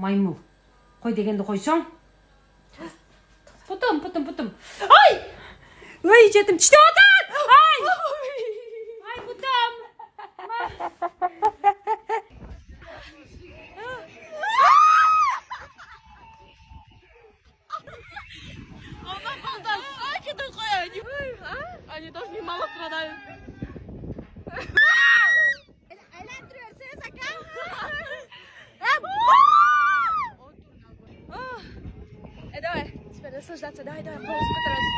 маймыл. Қой дегенді қойсаң. Пұтым. Ай! Ой, жетім, түште отыр! Ай! Ай, пұтым! Они должны мало страдают. Давай, теперь наслаждаться. Давай, полоску.